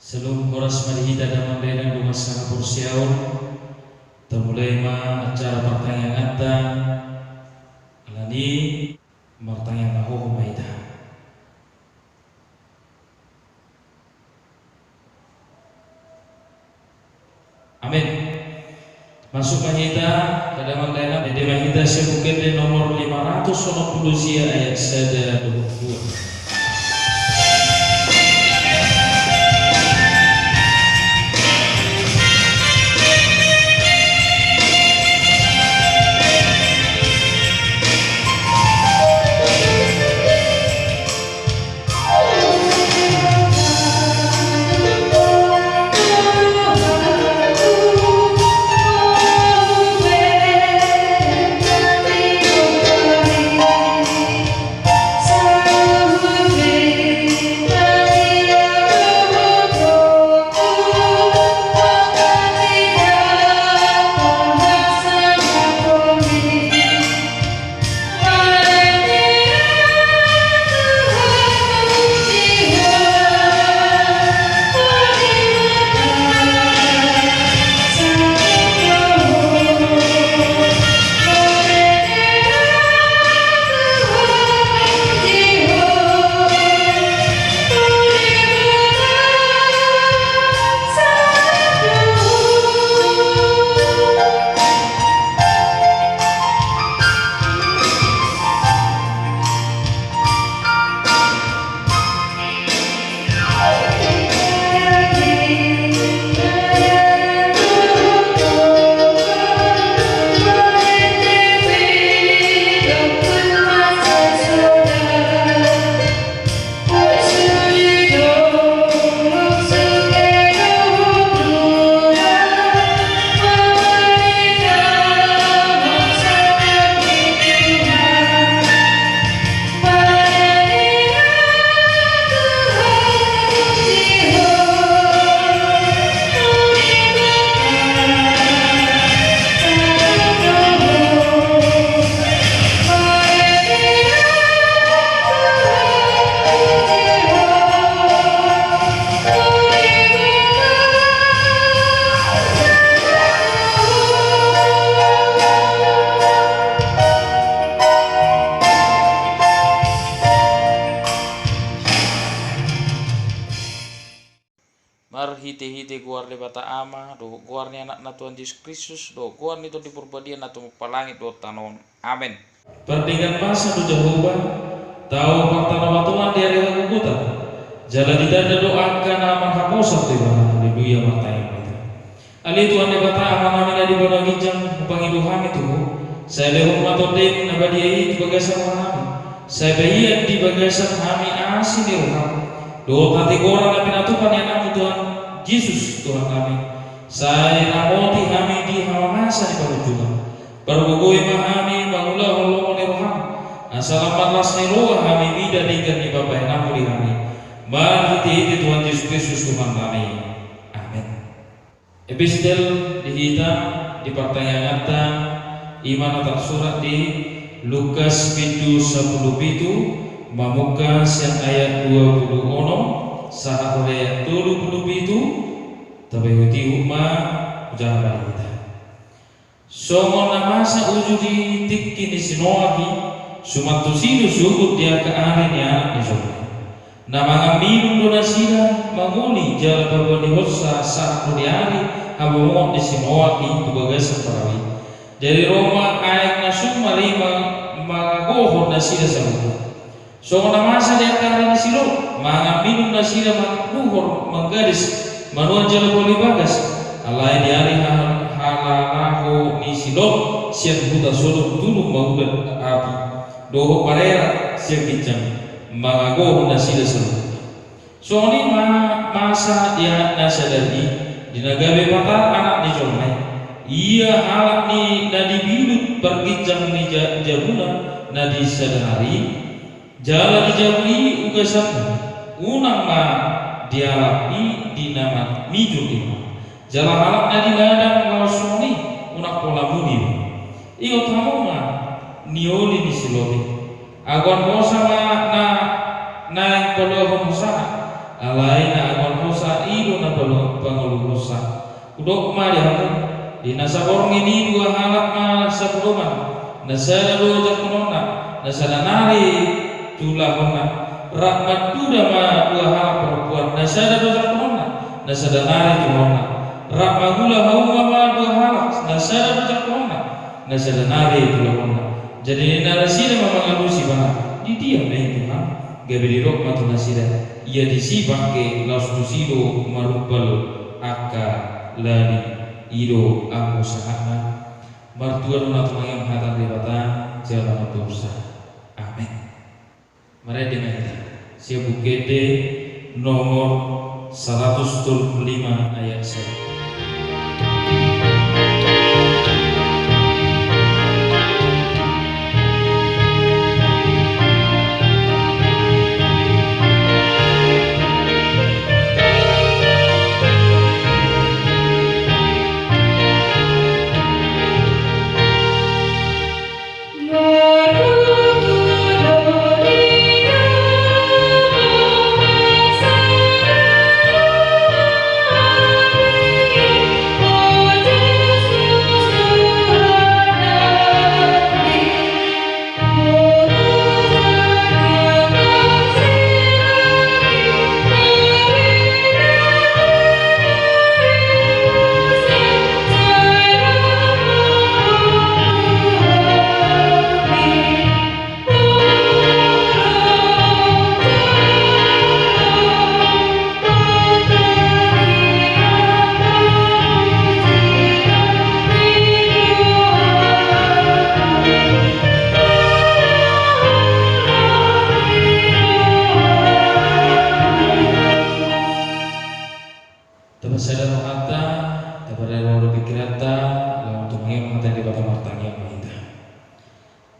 Sebelum horas marihita dalam dengan rumah sana porsiaun termulai acara pertanyaan anta alani pertanyaan aku maida. Amin. Masuk mahita ke dalam dalam di mahita sebutkan nomor 590 ayat 1 hite-hite guar le bata ama do guar ni anak na Tuhan Yesus Kristus do guar ni to di perbadian na to palangit do tanon. Amin. Pertinggan masa do Jehovah tahu pertama Tuhan di hari kukutan jala di dada doakan nama kamosa Tuhan. Haleluya matanya itu ali Tuhan le bata ama namin di bawah gijang pangiluhan itu saya lehong matodeng na badiai di bagasan kami saya bayi di bagasan kami asin di rumah do tati gora na pinatupan yang namin Tuhan Yesus Tuhan kami, saya namoti kami di hawamasa di parujukan. Perbugoy mahami mangulah holong ni roham. Asalamat las ni roh kami bida dikan ni Bapa yang namuli kami. Mahiti Tuhan Yesus Kristus Tuhan kami. Amin. Epistel dihita di pertanyaan kata iman atas surat di Lukas 7:10 mamuka siang ayat 20 saat oleh tulu itu tapi huti umma jangan kita somon namasa ujudi tikki ni sinoaki sumatu sinu sugut dia ke arenya ni sono nama minum donasira manguli jala babani hossa saat hari habomon di sinoaki tubagai separawi dari Roma ayat nasum marima magagohon nasira sabuta so namasa dia karena silo mga minum na sila magbuhor manggaris manuan jala boli bagas alay diari halalaho ni silo siya buta solo tulong mahulat api doho parera siya kijang mga gohon na sila sa buta so ni masa dia nasadari dinagabi mata anak ni Jomay iya halak ni nadibilut pergijang ni jabuna na disadari jala dijauhi ugasan unang ma dialapi dinamat mijul ima jala halak na diladang langsung ni unak pola muni iyo tamu ma nioli ni silobi agon hosa na yang polo hosa alai na agon hosa ido pangulusan udok ma di nasaborong ini dua halak ma sabroman nasada do jakunona nasada nari tulahona rahmat duda ma dua halak perempuan nasada do jakunona nasada nari tulahona rahmat gula hauma ma dua halak nasada do jakunona nasada nari tulahona. Jadi narasi dan mengalusi bana di diam dengan Tuhan gabiri rahmat nasida ia disibak ke laus tusido marubal aka lani ido aku sahana martuan unat mayang hatan debata jalan dosa. Amin. Mari dengan kita siap bukede nomor 105 ayat 1.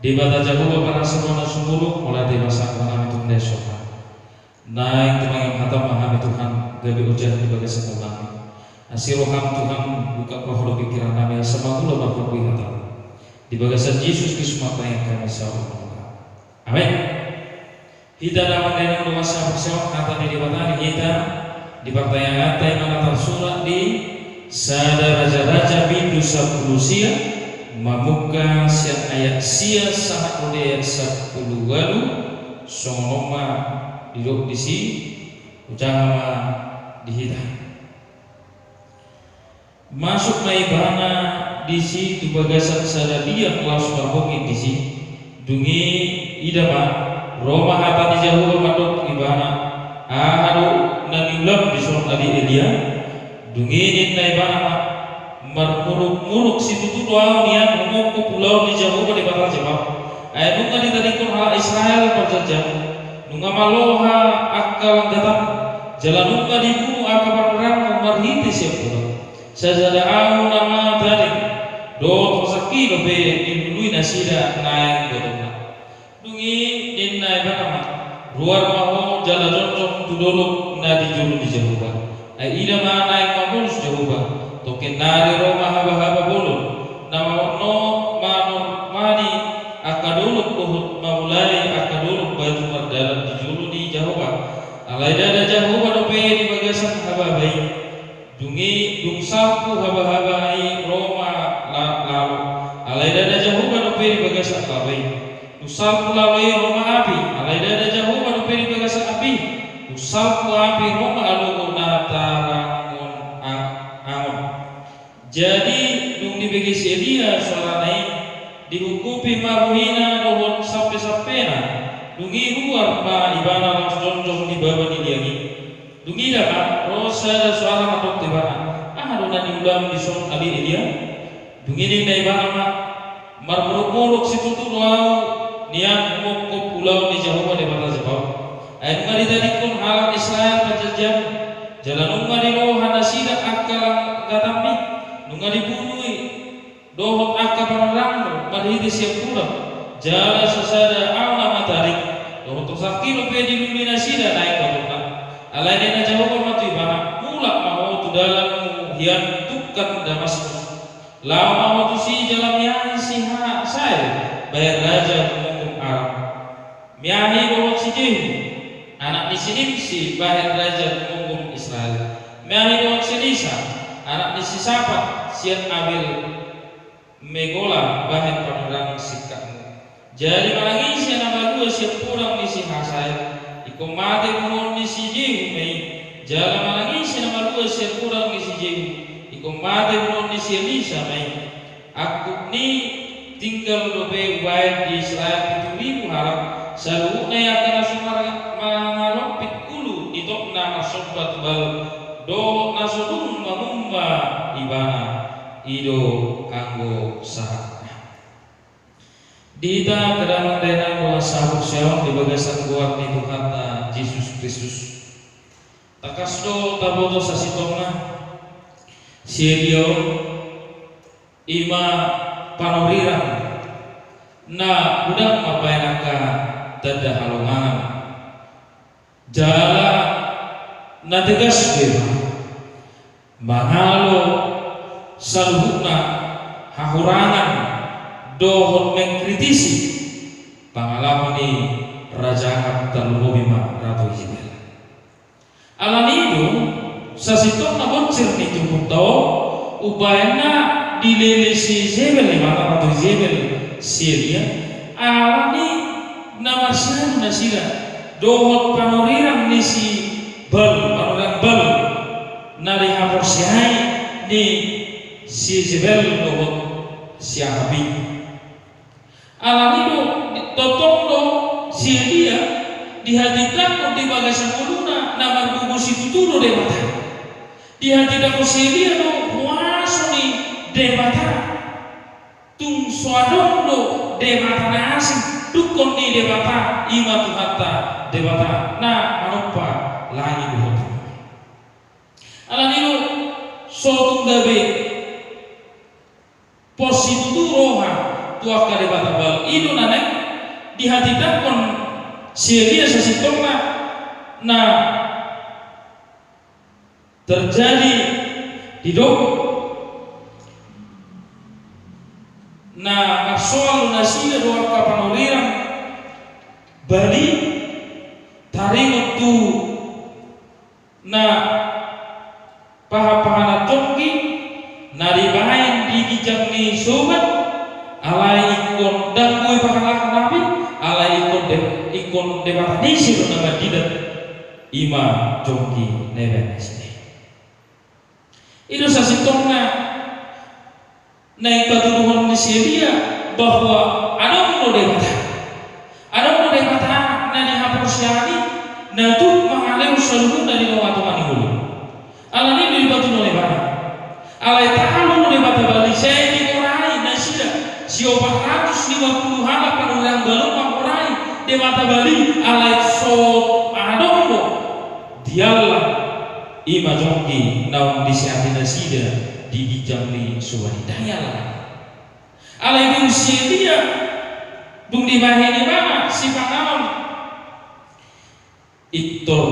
Di bata jago para semua sumulu mulai dewasa mengalami Tuhan Yesusah naik tumayang hata memahami Tuhan gabi ujian di bagai semulang asiroham Tuhan buka pohon pikiran kami semangkulo berpergi hata di bagai Yesus Kristus mata yang kami sahur. Amin. Kita dalam dengan luasa bersama kata di bata kita di pertanyaan kata yang akan tersurat di Sada Raja-Raja Bindu Sapulusia Mamuka siat ayat sia sangat oleh 10 walu sonoma duduk di si ujama dihita masuk maibana di si tu bagasan sada dia kelas barboki di si dungi idama Roma hata di jauh madok ibana ahadu naniulam di surat Ali Elia dungi ninna ibana marmuruk-muruk situ tu doa niat ngomong ke pulau di jauh pada batal jawab. Ayat nunga di tadi kurang Israel berjajah. Nunga maloha akal datang. Jalan nunga di bunuh akal perang marhiti siap pulau. Sajada au nama tadi. Do tosaki lobe dilului nasida naik godona. Dungi inna ibana luar maho jalan jonjong tu dolok nadi julu di jauh. Ay ida ma naik mabulus jauh. Token nari Roma haba-haba bulu nama no mano mani akaduluk buhut maulai akaduluk baju mardalan di julu di Jahoba alai dada Jahoba dope di bagasan haba bayi dungi dung sapu haba-haba ai Roma lalu alai dada Jahoba dope di bagasan labai usapu lalai Roma api alai dada Jahoba dope di bagasan api usapu api Roma alu natara jadi dung di bagi sedia suara naik dihukupi maruhina dohot sampai na dungi luar ma ibana langsung jonjong di bawah diliangi dungi dah rosa ada suara matok tibana dona diulang di son Ali Elia dungi di ibana ma marmuruk situ tu doa niat mokok pulau di Jawa di batas Jawa ayat ngari tadi pun halat Israel penjajah jalan umma di loha nasida akal katami nunga dibunuhi dohot akka panarangno marhidi siap pulang jala sasada auna matarik dohot sakilo pe di lumina sida naik kodona alai dena Jawa matu ibana mulak maho tu dalam hian tukan Damaskus lama maho tu si jalan yang siha saya bayar raja mengum Arab miahi dohot si jehu anak di sini si bayar raja mengum Israel Meahidot Selisa anak ni si Safat siat Abil Megola bahan panorang sikapmu. Jadi malangi si anak dua siat kurang ni si Hasai ikum mati kumon ni si Jehu mei. Jadi malangi si anak dua siat kurang ni si Jehu ikum mati kumon ni si Elisa mei. Aku ni tinggal dobe wae di Israel 7.000 harap saluhna yang akan sumar mangalopit ulu itokna asobat bal do nasudung mamumba ibana ido kanggo sahat. Dita kedamang dena bola sabuk seong di bagasan buat ni Tuhan Yesus Kristus. Takasdo taboto sa sitongna sielio ima panorirang na budang mapayanaka tada halongan jala na tegas bema mangalo saluhuna hahurangan dohon mengkritisi pangalaman ni Raja Talubima Ratu Isabel alanido sa sitong na boncir ni tumpuk tao upayana dilelesi Isabel ni mata Ratu Isabel Syria alani namarsihan na sila dohon panorirang ni si panorang bal nari haporsihai ni si Isabel dohon siahabi alanido totondo Syria dihadikan di bagasan uluna namar gugusi futuro de mata dihadikan Syria do puaso ni de mata tung suadondo de mata na asing dukon ni de mata ima tuhata de mata na manupa langi buhota alanido so gabe positu roha tuaka de mata bal inu nanek dihadikan Syria sasitongna na terjadi di dok na soal nasila doa kapanuriran Bali taringot tu na paha-pahana tonggi na dibahain di kijang ni sobat alai ikon dan kue pahalak nabi alai ikon debat nisir nama didat ima jongki neben sini itu sasitongna naik baturuhan di Syria bahwa ada mau debat nani hapusyani natu mengalir seluruh dari lawatu manihulu alani di batu debat alai tahalu debat Bali saya di Korai nasida si 450 halap panurang balon Korai debat Bali alai so adondo dialah ima jongki naung disiatin nasida di dijamli suwani dayalah alai di usia dia dung di bahini mana si pangalam iktor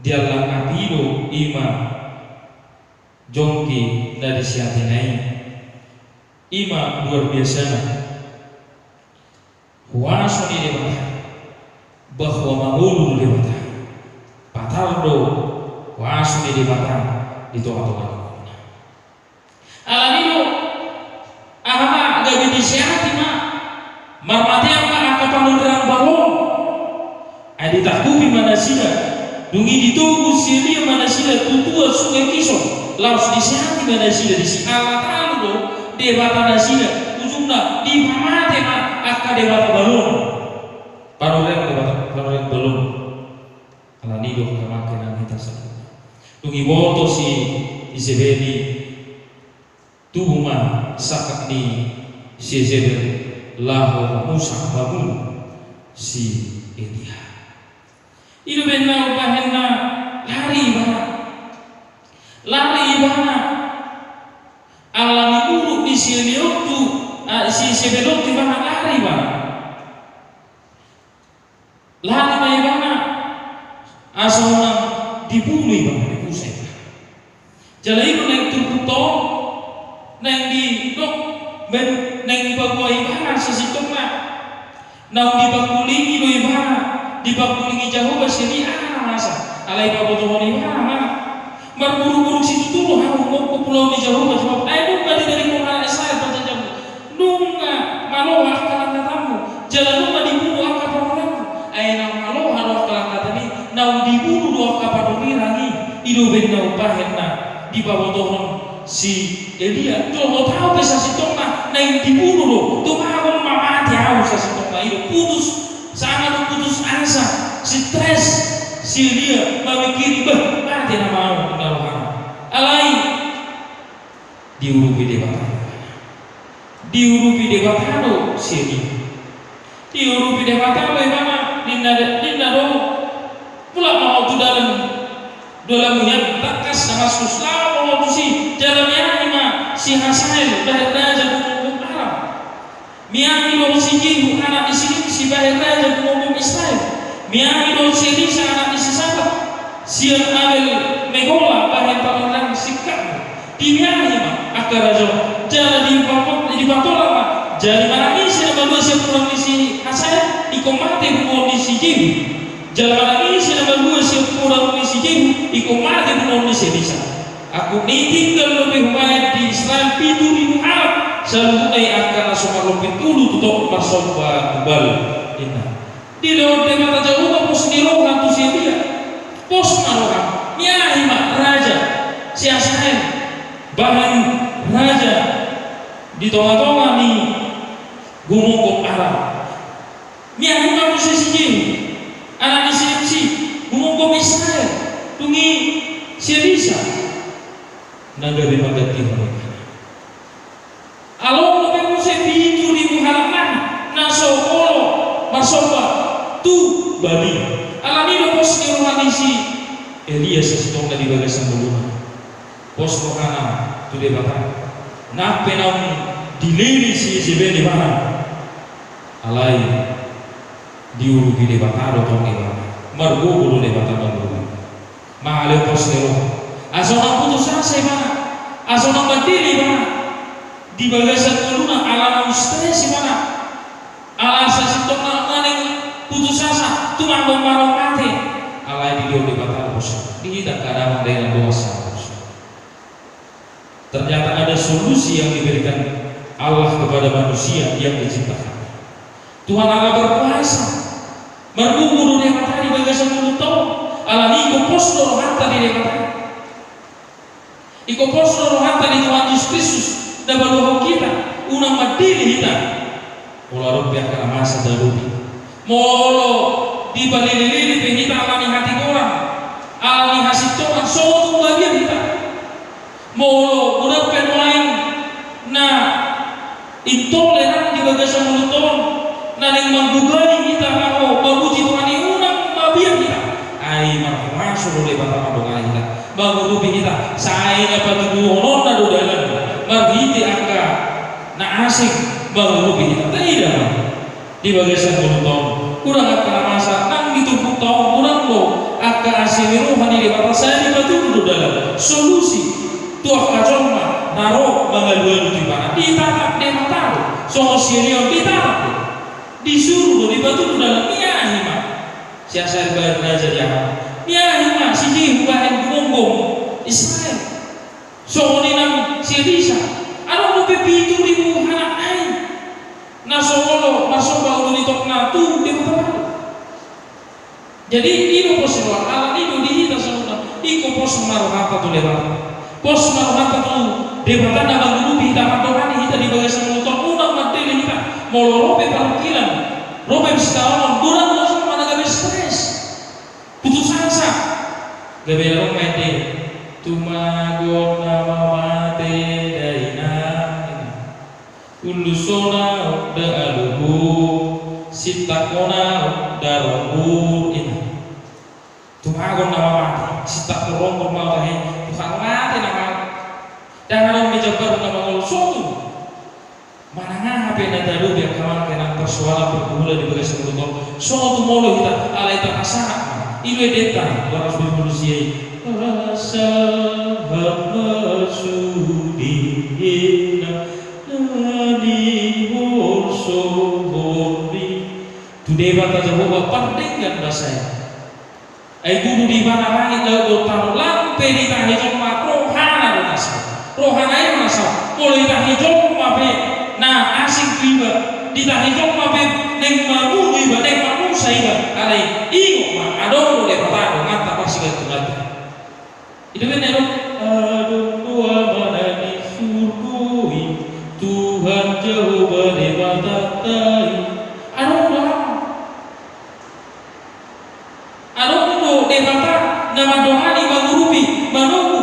dialah abido ima jongki dari siatinai ima luar biasa huaso di debat bahwa mangulu di debat patardo huaso di debat itu atau alanido ahama gabi disehati ma marmati ama akapanundrang balon adi takubi manasila dungi ditunggu silia manasila tutua sungai kisong laos disehati manasila disi alatalo debata nasila ujungna di pamate ma akka debata balon panurang balon alanido kamakenan kita sakit dungi boto si Isabeli tuhuma sakat ni si Isabel lahu musa babu si Elia itu benar bahenna lari bana alami buruk di si Isabel tu bana lari bana asal dibunuh bana dikusai jadi itu naik terputo nang di dok nang bagoi bana sesitongna nang dibakulingi doi bana dibakulingi jauh basiri masa alai babotohoni bana Berburu-buru situ dulu harus mau ke pulau di Jawa sebab ayo nggak dari Quran Israel berjajamu nunga maloha kalang katamu jalan nunga dibunuh angka perolamu ayo nang maloha doa kalang katani nau dibunuh doa kapal rangi ido benau pahenna di bawah tohon si Elia tuh mau tahu bisa si tongna naik dibunuh loh tuh mau mati harus si tongna ido putus sangat putus asa stres si Elia memikir mati nama mau alai diurupi debatado sini diurupi debatado mana dinda do pula mau tu dalam yang takas nama suslah mau tu si jalannya lima si Hasael bahir raja kumum Arab miangi do si Jihu anak isi si bahir raja kumum Israel miangi do si Elisa anak isi Sabat si Abel Megola bahir paling sikap dimiangi akar raja jalan di patola jadi mana isi nama dua si pulang di sini Hasael ikomate pulang di si Jihu jalan mana isi nama dua si pulang di si Jihu ikomate pulang di si Elisa aku ni tinggal lebih baik di Israel 7.000 Arab selalu naik akan semua lebih dulu tutup masofa kubal ini di luar mata jauh pos di rohan tu si dia pos marohan nyahima raja si Hasael bahan raja di tengah-tengah ni gunung kok Arab nyahima posisi Jihu anak isi gunung kok Israel tungi si Elisa nagari magati mereka. Along lebih musik 7.000 halaman nasokolo masofa tu Bali. Alami do pos ni rohani si Elias setong dari bagasan dulu. Pos rohana tu dia bata. Nak penam diliri si Jebel di mana? Alai diurugi de bata do tong ni. Margo bulu de bata margo. Maale pos ni roh. Asal putus asa mana? Asal berdiri mana? Di bagasan keluna ala stres mana? Ala sasi tokna maning putus asa tu mambang marau mati. Ala di dia dikata bos. Tidak kadang dengan dosa. Ternyata ada solusi yang diberikan Allah kepada manusia yang diciptakan. Tuhan Allah berkuasa. Mergumur dia mata di bagasan kelutau. Ala ni kompos dor hatta di dia mata. Iko posno rohata di Tuhan Yesus Kristus dan berdoa kita unang madili kita mula rupi akan masa darubi molo di balili kita alami hati orang alami hasil Tuhan suatu bagian kita molo udah penolain nah intoleran di bagasan mulut nah yang menggugani kita mau memuji Tuhan yang unang bagian kita ai masuk oleh bapak doa kita mengurupi kita saya dapat tubuh na do dalan margiti angka na asik mengurupi kita tidak di bagasan bulutong kurang akan masa nang ditumpuk tahu kurang lo akan asik rohani di batas saya dapat do dalan solusi tuah kacoma naro mengaduan di mana ditatap dia tahu sosial ditatap disuruh di batu do dalan iya hima siasa bayar raja dia hima si Jihu bahan gonggong Israel so nang si Elisa ano mo 7.000 anak ay nasolo masoba ulo nitok na tu di mo jadi ino po sila ala ino dihita sa una iko pos marohata tu lewat pos marohata tu debata na maglubi hita madohani hita di bagasan motor unang magdili hita molorope parukilan rope sitaon durang mo sa managabi stress putus asa gabi lang mete tumagon na mamate daina ulusona da aluhu sitakona darubur ini tumagon na mamate sitak turong mau tahe tukang mati nama jangan menjabar na mangulusotu mana nga hape na dalu biar kawan kenang persoalan bergula di bagasan motor so tu molo kita alai terasa iwe deta waras manusia rasa bermasudina nadi borsobori today bata Jehovah pandingkan bahasa ai guru di mana langit laut taruh pedi tahi jomma rohana donasa rohana itu nasa mulai tahi jomma pe na asing tiba di tahi jomma pe neng mamu tiba neng mamu saiba alai ingo ma adong boleh patah ngata pasti ketulat itu kan ero adong dua mana di surgui Tuhan jauh berdebatatai adong debata nama doa di mangurupi manunggu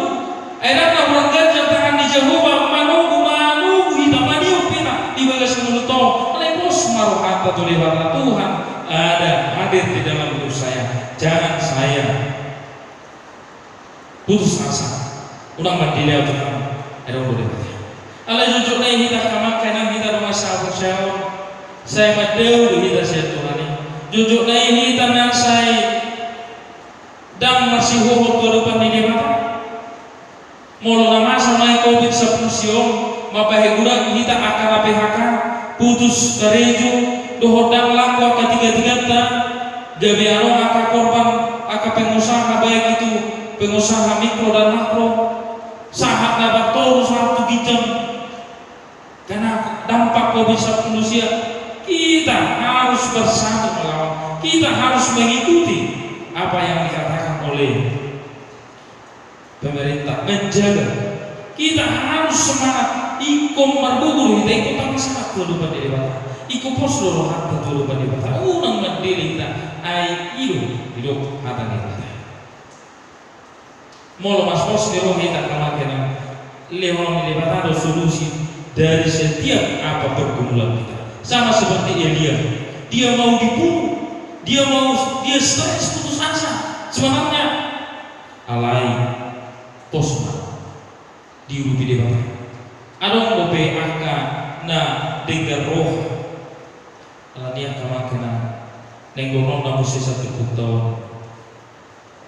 ayat orang gajah tangan di Jehovah manunggu hitam maniu pina di bagas mulut oleh bos marohata tu debata Tuhan ada hadir di dalam hidup saya jangan saya putus asa ulang madilya Tuhan ada orang debata Allah jujur naik kita kamakan kita rumah sahabat saya madeu kita saya Tuhan jujur naik kita nang saya dan masih hohot kehidupan di debata mulu nama sama COVID-19 mabahe gurang kita akar PHK putus kereju dohodang laku ketiga-tigata gawe aro akar korban akar pengusaha baik itu pengusaha mikro dan makro sahat dapat tolu satu gijang karena dampak COVID-19 kita harus bersatu melawan kita harus mengikuti apa yang dikatakan oleh pemerintah menjaga kita harus semangat ikom marbugur kita ikut sama semangat kehidupan di debata ikut pos seluruh harta kehidupan di debata unang mandiri kita ai hidup harta di debata mau mas pos di roh kita kemakinan lewat di debata ada solusi dari setiap apa pergumulan kita sama seperti Elia dia mau dibunuh dia stres putus asa semangatnya alai posma diurupi debata adong bope angka na dengar roh alania kamakena nenggono na musi satu tahun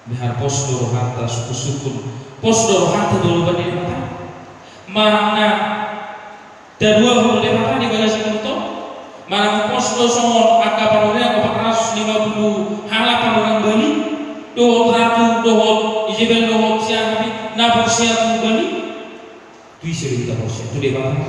bihar pos doro harta suku-sukun pos doro harta dulu bani debata mana dadua hulu debata di bagasi muto mana pos do somon angka panornya 450 halapan orang Bali dohot ratu dohot ijebel dohot siang tapi nabur siang Bali bisa kita porsi itu debata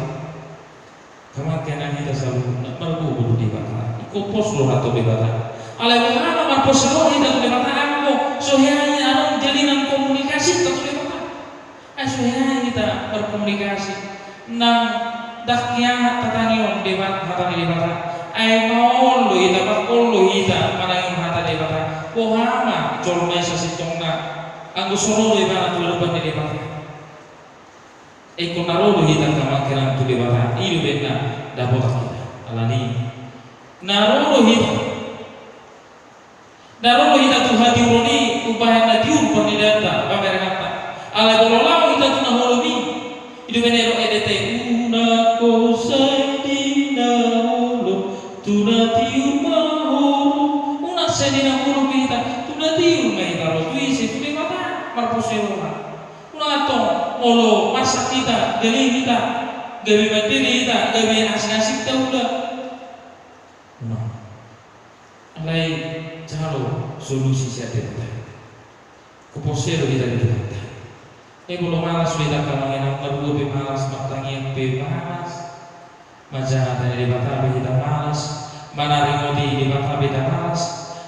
kematian kita selalu merbu bulu debata ikut pos lo atau debata alai mana nomor pos lo tidak debata aku soalnya ada jalinan komunikasi atau debata soalnya kita berkomunikasi nang daknya tatanion debata hatani debata ai mau lo ita pakol lo ita manang hata debata pohama colmai sasitongna anggo soro debata tulupan debata eko naro lo ita kamakiran tu debata ilu benna dapat kita alani naro lo ita tu hati uroni upaya diur pandidata pamerata ala bolola ita tu naholobi idu benero edete una cosa di naulo tunatiur mahoro una sedina hulu kita tunatiur mahitaro tuisi tu debata marposirona una ato molo masa kita geli kita gabi mandiri kita gabi asing-asing kita udah alai calo solusi siapa kuposero kita debata belum malas kita kamangin mergo be malas matangin be malas maja dari debata be kita malas mana ringoti debata be malas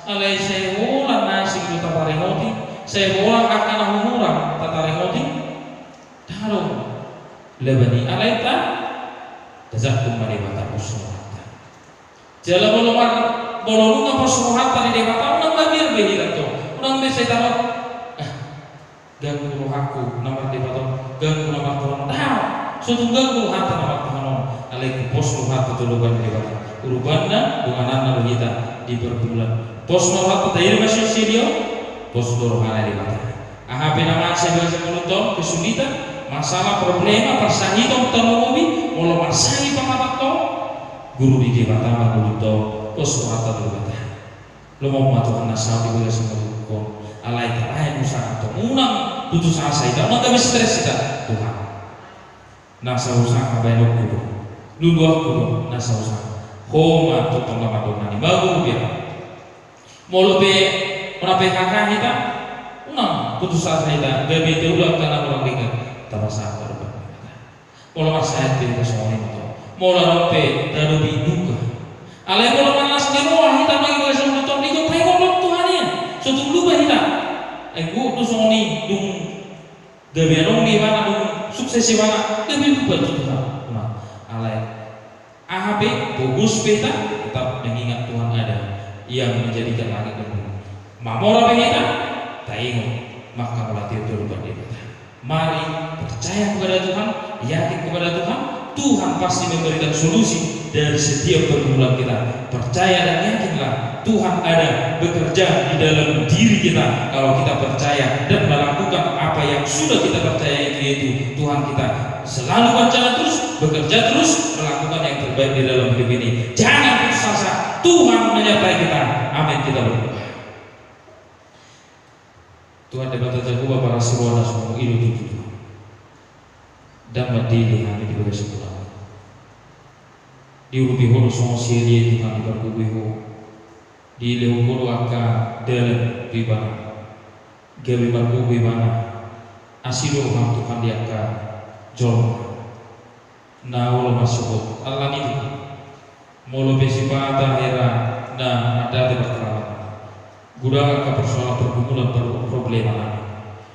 alai saya ulang nasi kita ringoti saya ulang akan humurang tata ringoti daro lebani alai ta tazakum mani debata usmuhata jala bolong usmuhata di debata unang bagir be kita unang be saya tahu ganggu rohaku nama debata ganggu nama Tuhan tahu suatu ganggu hati nama Tuhan alaikum pos rohatu tuluban debata urubanna bunganan nalu kita di berbulan pos rohatu tayir masih sedio pos rohana debata aha nama saya biasa menuntut kesulitan masalah problema persahitan termobi mula masahi pamatakto guru di debata menuntut pos rohatu debata lo mau matukan nasab di biasa menuntut alai tarai usaha atau unang putus asa itu unang kami stres kita Tuhan nasa usaha bayar kudu dua kudu nasa usaha homa tutong nama Tuhan ini bagus biar mau lebih merapai kakak kita Unang putus asa ita gabi te ulang kana orang dengar tabasa korban. Mula masahat te kasoni to. Mula rompe daru binuka. Alai mula manas ngeroa hita magi bagi sama to di kai ngolok Tuhan ya. Suatu lupa hita. Aku tu soni dung gabi anong ni mana dung sukses mana gabi lupa Tuhan. Nah, alai AHP fokus peta tetap mengingat Tuhan ada yang menjadikan langit dan bumi. Mamora peta tak ingat maka melatih berubah diri. Mari percaya kepada Tuhan, yakin kepada Tuhan. Tuhan pasti memberikan solusi dari setiap pergumulan kita. Percaya dan yakinlah Tuhan ada bekerja di dalam diri kita. Kalau kita percaya dan melakukan apa yang sudah kita percaya itu Tuhan kita selalu berjalan terus, bekerja terus, melakukan yang terbaik di dalam hidup ini. Jangan putus asa. Tuhan menyertai kita. Amin. Kita berdoa. Tuhan dapat terjaga para seruan semua hidup itu dan madili kami di bawah sekolah di urubi hulu semua siri Tuhan di berkubihu di lehu hulu aka dalam bibana gawe berkubi mana asido ham Tuhan di aka jol naul masuk Allah itu mulu besipata hera na ada berkala gudang ke persoalan pergumulan problema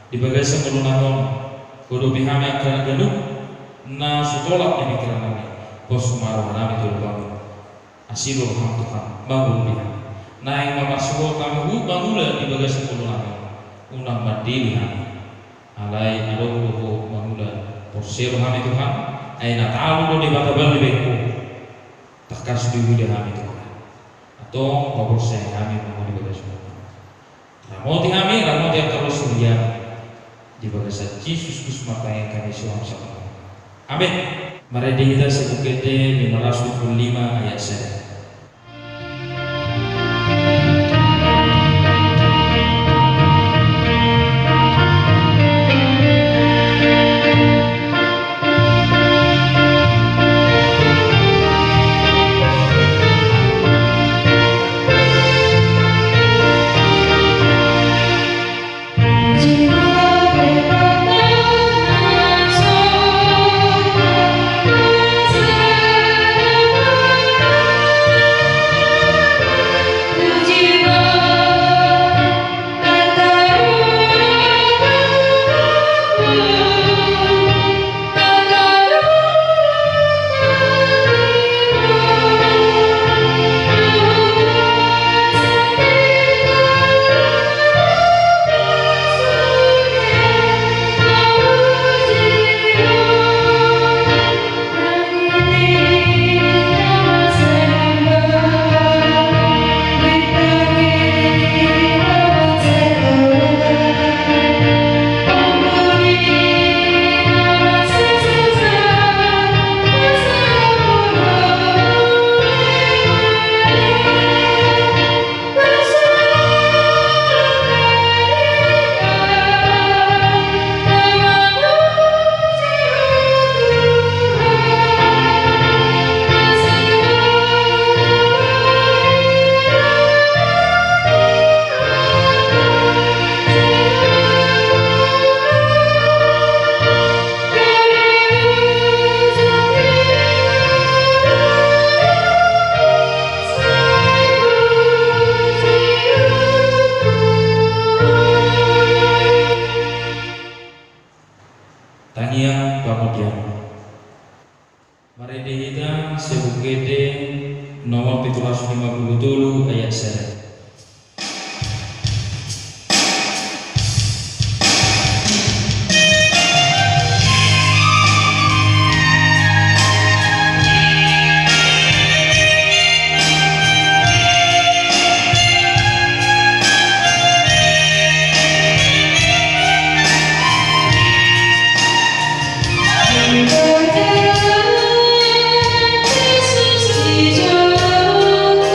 di bagai sebelum namun kudu bihame akan genuk na sutolak di pikiran kami bos maruh nami tu bangun asilu ham Tuhan bangun bihame naik mama suwo kami bangun di bagai sebelum namun unang mandiri kami alai adon luhu bangun posir kami Tuhan aina tahu di batabal di beku takas di wudi kami Tuhan atau babor saya kami bangun di bagai sebelum Ramoti kami, ramoti yang terus selia di bagasan Yesus Kristus maka yang kami suam sama. Amin. Mari kita sebut 525 ayat 1. Tangiang pamodian. Mari kita sebukede nomor 757 ayat 1. Yesus di jalanku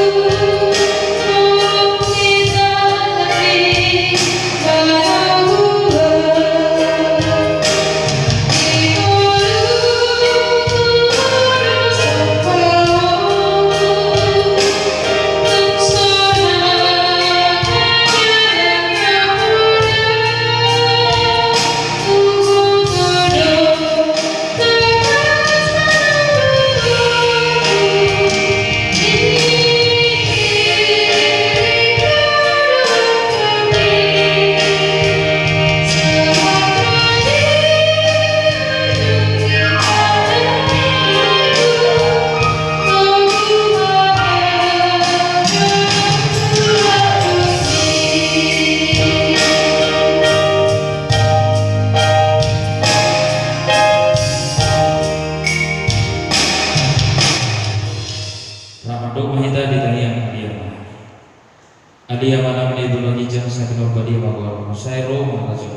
Alia mana itu lagi jangan saya kenal dia bawa saya Roma raja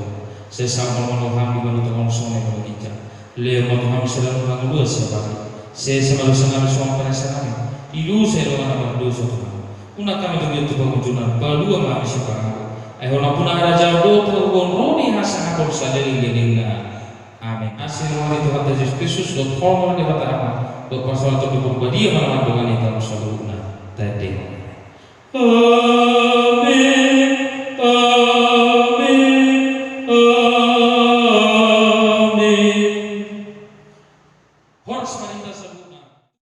saya sama mau hamil baru tengok semua yang lagi jangan Leo mau hamil selalu bangun dua saya selalu senang semua penasaran ilu saya Roma nama dua soal una kami tu itu bangun junan baru dua mami siapa ayo nak pun ada jauh tu roni hasan aku sadari dia amin asal orang itu kata Yesus Kristus dot hormon dia kata apa dot pasal tu dibuat dia mana dengan itu selalu tadi amin.